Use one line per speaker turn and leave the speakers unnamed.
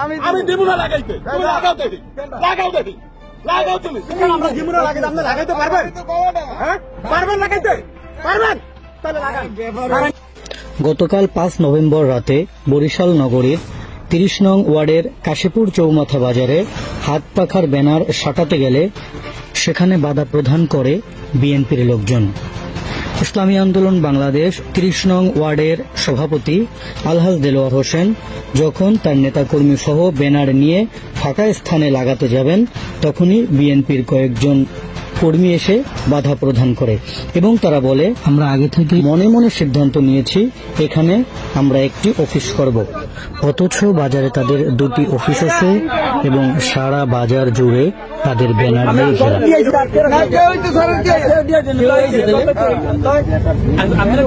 আমি দিব না লাগাইতে, তুমি লাগাও দেখি, লাগাও দেখি, লাগাও তুমি। আমরা দিব না লাগাইতে, আপনি লাগাইতে পারবেন? হ্যাঁ পারবেন লাগাইতে? পারবেন? তাহলে লাগান।
গতকাল 5 নভেম্বর রাতে বরিশাল নগরীর 30 নং ওয়ার্ডের কাশীপুর চৌমাথা বাজারে হাত পাখার ব্যানার সাঁটাতে গেলে সেখানে বাধা প্রদান করে বিএনপির লোকজন। ইসলামী আন্দোলন বাংলাদেশ 30 নং ওয়ার্ডের সভাপতি আলহাজ দেলোয়ার হোসেন যখন তার নেতাকর্মী সহ ব্যানার নিয়ে ফাঁকা স্থানে লাগাতে যাবেন তখনই বিএনপির কয়েকজন কর্মী এসে বাধা প্রদান করে এবং তারা বলে, আমরা আগে থেকে মনে মনে সিদ্ধান্ত নিয়েছি এখানে আমরা একটি অফিস করব। অথচ বাজারে তাদের 2টি অফিস আছে এবং সারা বাজার জুড়ে তাদের ব্যানার দিয়ে ঘেরা।
আমরা